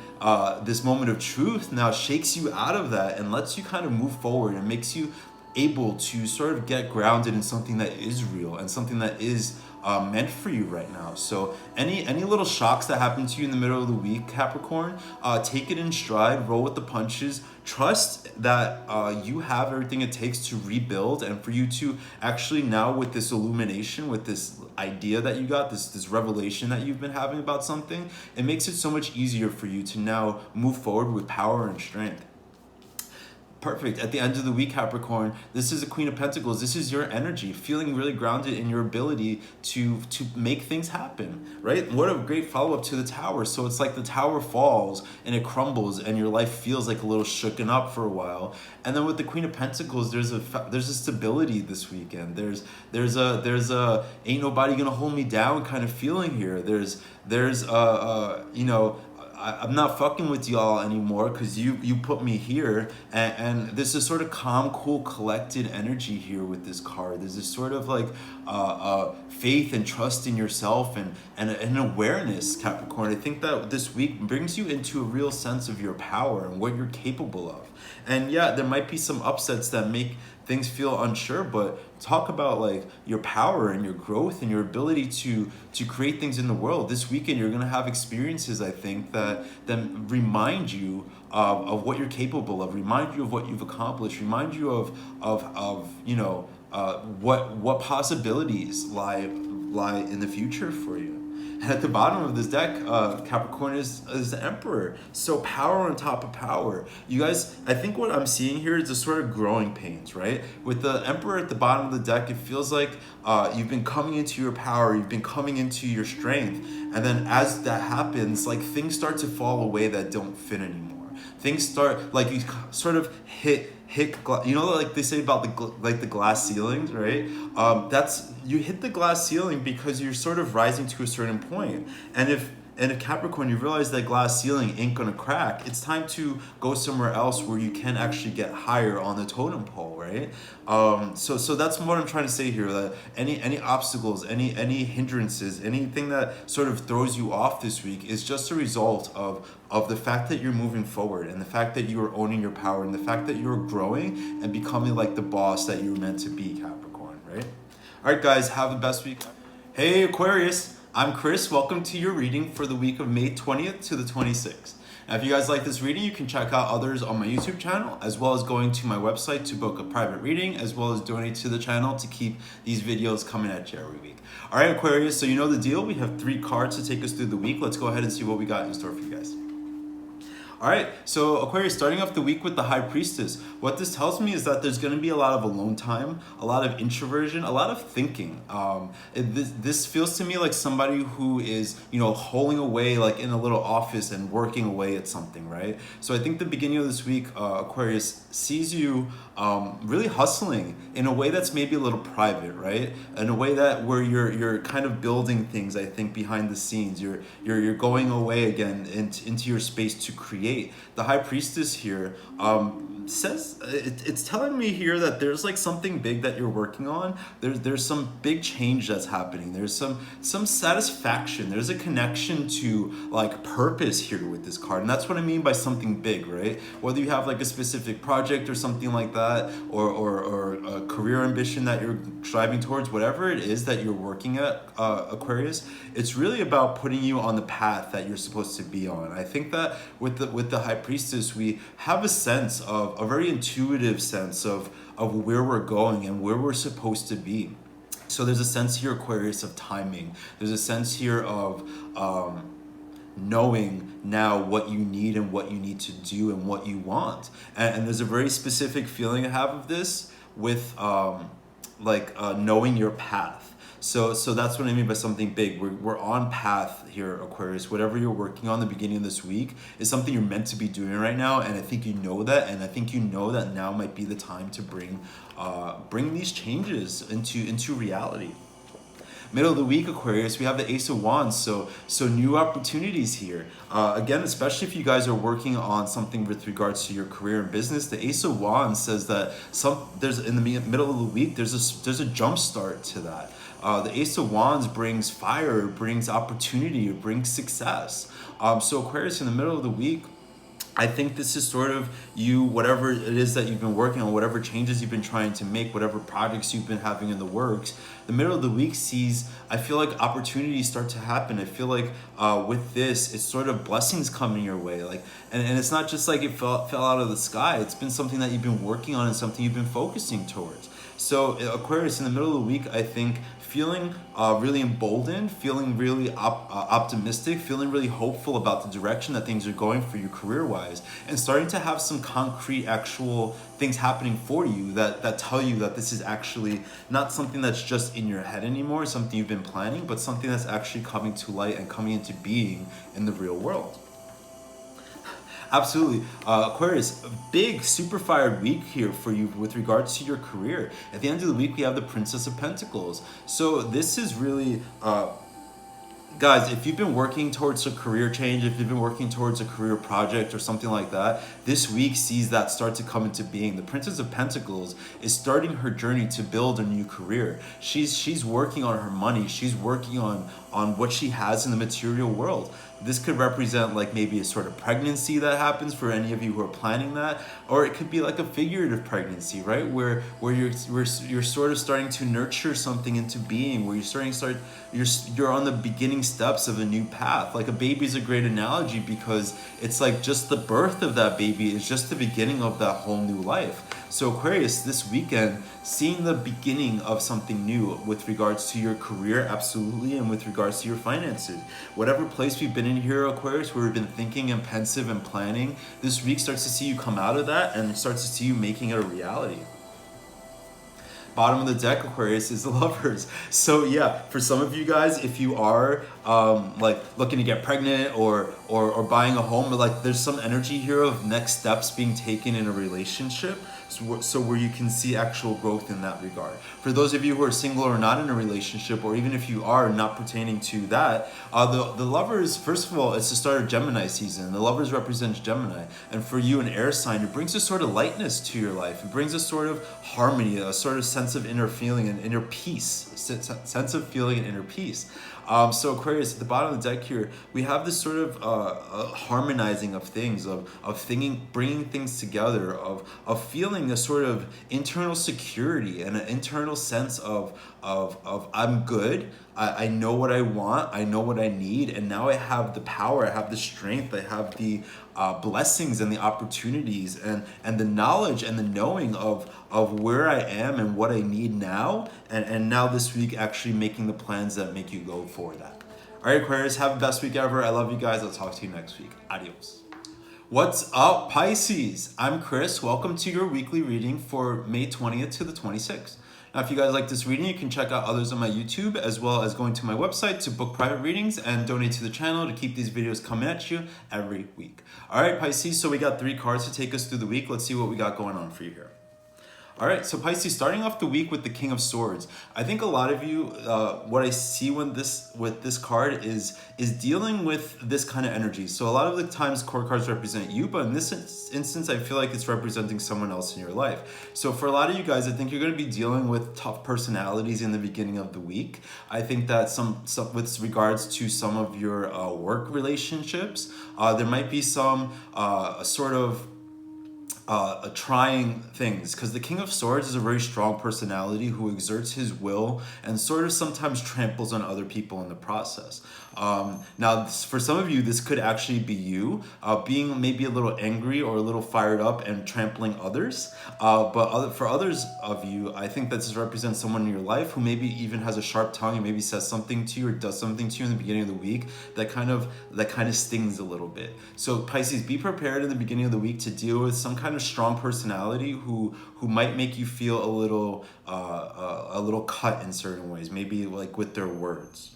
this moment of truth now shakes you out of that and lets you kind of move forward and makes you able to sort of get grounded in something that is real and something that is meant for you right now. So any little shocks that happen to you in the middle of the week, Capricorn, take it in stride, roll with the punches, trust that you have everything it takes to rebuild, and for you to actually now, with this illumination, with this idea that you got, this revelation that you've been having about something, it makes it so much easier for you to now move forward with power and strength. Perfect. At the end of the week, Capricorn, this is a Queen of Pentacles. This is your energy, feeling really grounded in your ability to make things happen, right? What a great follow-up to the Tower. So it's like the Tower falls and it crumbles and your life feels like a little shooken up for a while. And then with the Queen of Pentacles, there's a stability this weekend. There's a ain't nobody gonna hold me down kind of feeling here. There's you know, I'm not fucking with y'all anymore because you put me here, and there's this sort of calm, cool, collected energy here with this card. There's this sort of like faith and trust in yourself and an awareness, Capricorn. I think that this week brings you into a real sense of your power and what you're capable of. And yeah, there might be some upsets that make things feel unsure, but talk about like your power and your growth and your ability to create things in the world. This weekend you're gonna have experiences, I think, that remind you of what you're capable of, remind you of what you've accomplished, remind you of you know what possibilities lie in the future for you. And at the bottom of this deck, Capricorn is the Emperor. So power on top of power. You guys, I think what I'm seeing here is a sort of growing pains, right? With the Emperor at the bottom of the deck, it feels like you've been coming into your power, you've been coming into your strength. And then as that happens, like things start to fall away that don't fit anymore. Things start, like you sort of hit you know, like they say about the glass ceilings, right? That's, you hit the glass ceiling because you're sort of rising to a certain point. And if Capricorn, you realize that glass ceiling ain't gonna crack, it's time to go somewhere else where you can actually get higher on the totem pole, right? So that's what I'm trying to say here, that any obstacles, any hindrances, anything that sort of throws you off this week is just a result of the fact that you're moving forward, and the fact that you are owning your power, and the fact that you're growing and becoming like the boss that you're meant to be, Capricorn, right? All right, guys, have the best week. Hey, Aquarius. I'm Chris. Welcome to your reading for the week of May 20th to the 26th. Now, if you guys like this reading, you can check out others on my YouTube channel, as well as going to my website to book a private reading, as well as donate to the channel to keep these videos coming at you every week. All right, Aquarius, so you know the deal. We have 3 cards to take us through the week. Let's go ahead and see what we got in store for you guys. All right, so Aquarius, starting off the week with the High Priestess. What this tells me is that there's going to be a lot of alone time, a lot of introversion, a lot of thinking. This feels to me like somebody who is, you know, holing away like in a little office and working away at something, right? So I think the beginning of this week, Aquarius, sees you really hustling in a way that's maybe a little private, right? In a way that where you're kind of building things, I think, behind the scenes. You're going away again into your space to create. The High Priestess here says, it's telling me here that there's like something big that you're working on. There's some big change that's happening. There's some satisfaction. There's a connection to like purpose here with this card, and that's what I mean by something big, right? Whether you have like a specific project or something like that, or a career ambition that you're striving towards, whatever it is that you're working at, Aquarius, it's really about putting you on the path that you're supposed to be on. I think that with the High Priestess, we have a sense of a very intuitive sense of where we're going and where we're supposed to be. So there's a sense here, Aquarius, of timing. There's a sense here of knowing now what you need and what you need to do and what you want. And there's a very specific feeling I have of this with knowing your path. So that's what I mean by something big. We're on path here, Aquarius. Whatever you're working on the beginning of this week is something you're meant to be doing right now, and I think you know that, and I think you know that now might be the time to bring these changes into reality. Middle of the week, Aquarius, we have the Ace of Wands, so new opportunities here. Again, especially if you guys are working on something with regards to your career and business, the Ace of Wands says that there's in the middle of the week there's a jump start to that. The Ace of Wands brings fire, brings opportunity, it brings success. So Aquarius, in the middle of the week, I think this is sort of you, whatever it is that you've been working on, whatever changes you've been trying to make, whatever projects you've been having in the works, the middle of the week sees, I feel like opportunities start to happen. I feel like with this, it's sort of blessings coming your way. Like, and it's not just like it fell out of the sky. It's been something that you've been working on and something you've been focusing towards. So Aquarius, in the middle of the week, I think feeling really emboldened, feeling really optimistic, feeling really hopeful about the direction that things are going for you career-wise, and starting to have some concrete actual things happening for you that tell you that this is actually not something that's just in your head anymore, something you've been planning, but something that's actually coming to light and coming into being in the real world. Absolutely. Aquarius, a big, super fired week here for you with regards to your career. At the end of the week, we have the Princess of Pentacles. So this is really, guys, if you've been working towards a career change, if you've been working towards a career project or something like that, this week sees that start to come into being. The Princess of Pentacles is starting her journey to build a new career. She's working on her money. She's working on what she has in the material world. This could represent like maybe a sort of pregnancy that happens for any of you who are planning that, or it could be like a figurative pregnancy, right? Where you're sort of starting to nurture something into being, where you're on the beginning steps of a new path. Like a baby is a great analogy because it's like just the birth of that baby is just the beginning of that whole new life. So Aquarius, this weekend, seeing the beginning of something new with regards to your career, absolutely, and with regards to your finances. Whatever place we've been in here, Aquarius, where we've been thinking and pensive and planning, this week starts to see you come out of that and starts to see you making it a reality. Bottom of the deck, Aquarius, is the Lovers. So yeah, for some of you guys, if you are like looking to get pregnant or buying a home, like there's some energy here of next steps being taken in a relationship. So where you can see actual growth in that regard. For those of you who are single or not in a relationship, or even if you are not pertaining to that, the Lovers, first of all, it's the start of Gemini season. The Lovers represents Gemini. And for you, an air sign, it brings a sort of lightness to your life. It brings a sort of harmony, a sort of sense of inner feeling and inner peace, sense of feeling and inner peace. So Aquarius, at the bottom of the deck here, we have this sort of harmonizing of things, of thinking, bringing things together, of feeling a sort of internal security and an internal sense of I'm good. I know what I want. I know what I need, and now I have the power. I have the strength. I have the blessings and the opportunities and the knowledge and the knowing of where I am and what I need now, and now this week actually making the plans that make you go for that. All right, Aquarius, have the best week ever. I love you guys. I'll talk to you next week. Adios. What's up, Pisces? I'm Chris. Welcome to your weekly reading for May 20th to the 26th. Now, if you guys like this reading, you can check out others on my YouTube, as well as going to my website to book private readings and donate to the channel to keep these videos coming at you every week. All right, Pisces, so we got 3 cards to take us through the week. Let's see what we got going on for you here. All right, so Pisces, starting off the week with the King of Swords. I think a lot of you, what I see with this card is dealing with this kind of energy. So a lot of the times core cards represent you, but in this instance, I feel like it's representing someone else in your life. So for a lot of you guys, I think you're going to be dealing with tough personalities in the beginning of the week. I think that some with regards to some of your work relationships, there might be some sort of trying things, because the King of Swords is a very strong personality who exerts his will and sort of sometimes tramples on other people in the process. Now, for some of you, this could actually be you being maybe a little angry or a little fired up and trampling others. But for others of you, I think that this represents someone in your life who maybe even has a sharp tongue and maybe says something to you or does something to you in the beginning of the week that kind of stings a little bit. So Pisces, be prepared in the beginning of the week to deal with some kind of of strong personality who might make you feel a little cut in certain ways, maybe like with their words.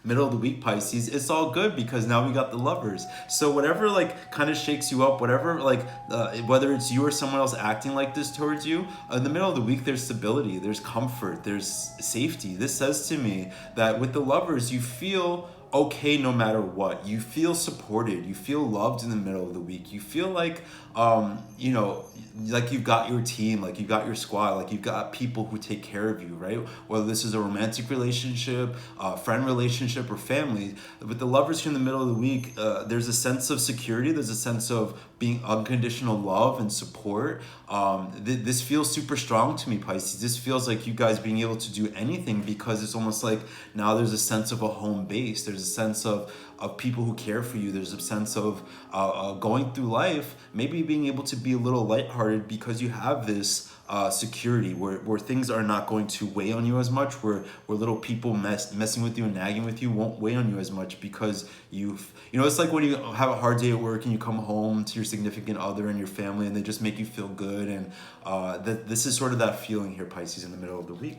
Middle of the week, Pisces, it's all good because now we got the Lovers. So whatever like kind of shakes you up, whatever like whether it's you or someone else acting like this towards you, in the middle of the week there's stability, there's comfort, there's safety. This says to me that with the Lovers you feel okay no matter what. You feel supported, you feel loved in the middle of the week. You feel like you know, like you've got your team, like you've got your squad, like you've got people who take care of you, right? Whether this is a romantic relationship, friend relationship, or family. With the Lovers here in the middle of the week, there's a sense of security, there's a sense of being unconditional love and support. This feels super strong to me, Pisces. This feels like you guys being able to do anything because it's almost like now there's a sense of a home base. There's a sense of people who care for you. There's a sense of going through life, maybe being able to be a little lighthearted because you have this security where things are not going to weigh on you as much, where little people messing with you and nagging with you won't weigh on you as much because you know, it's like when you have a hard day at work and you come home to your significant other and your family and they just make you feel good, and this is sort of that feeling here, Pisces, in the middle of the week.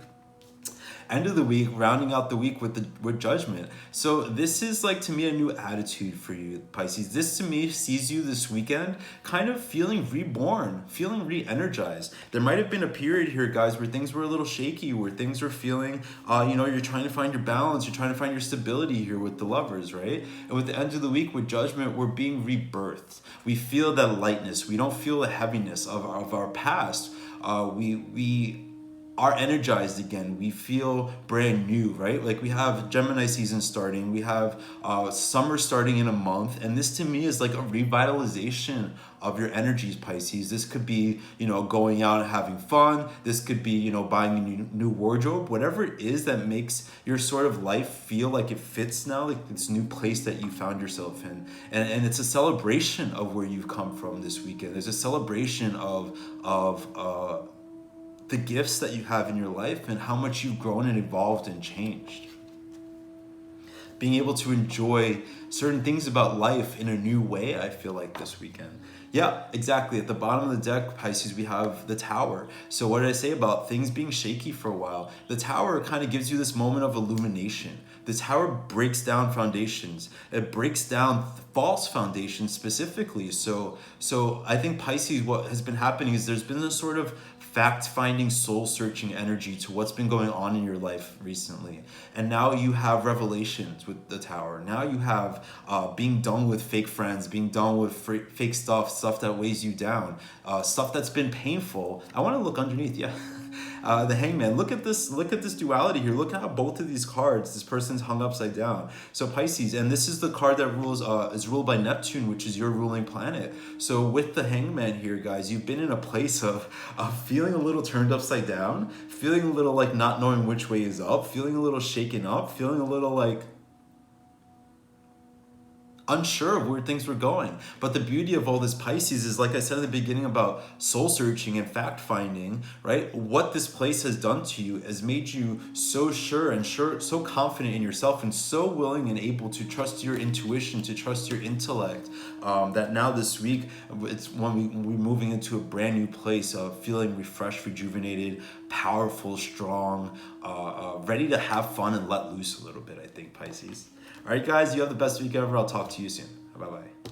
End of the week, rounding out the week with Judgment. So this is like, to me, a new attitude for you, Pisces. This to me sees you this weekend kind of feeling reborn, feeling re-energized. There might have been a period here, guys, where things were a little shaky, where things were feeling, you know, you're trying to find your balance, you're trying to find your stability here with the Lovers, right? And with the end of the week with Judgment, we're being rebirthed. We feel that lightness. We don't feel the heaviness of our past. We are energized again. We feel brand new, right? Like we have Gemini season starting, we have summer starting in a month, and this to me is like a revitalization of your energies, Pisces. This could be, you know, going out and having fun. This could be, you know, buying a new wardrobe, whatever it is that makes your sort of life feel like it fits now, like this new place that you found yourself in. And it's a celebration of where you've come from this weekend. There's a celebration of the gifts that you have in your life and how much you've grown and evolved and changed. Being able to enjoy certain things about life in a new way, I feel like this weekend. Yeah, exactly. At the bottom of the deck, Pisces, we have the Tower. So what did I say about things being shaky for a while? The Tower kind of gives you this moment of illumination. The Tower breaks down foundations. It breaks down false foundations specifically. So I think, Pisces, what has been happening is there's been this sort of fact-finding, soul-searching energy to what's been going on in your life recently. And now you have revelations with the Tower. Now you have being done with fake friends, being done with fake stuff that weighs you down, stuff that's been painful. I want to look underneath, yeah. The Hangman. Look at this duality here. Look at how both of these cards, this person's hung upside down. So Pisces, and this is the card that is ruled by Neptune, which is your ruling planet. So with the Hangman here, guys, you've been in a place of feeling a little turned upside down, feeling a little like not knowing which way is up, feeling a little shaken up, feeling a little like unsure of where things were going. But the beauty of all this, Pisces, is like I said at the beginning about soul searching and fact finding, right? What this place has done to you has made you so sure and so confident in yourself and so willing and able to trust your intuition, to trust your intellect, that now this week, it's when we're moving into a brand new place of feeling refreshed, rejuvenated, powerful, strong, ready to have fun and let loose a little bit, I think, Pisces. All right, guys, you have the best week ever. I'll talk to you soon. Bye-bye.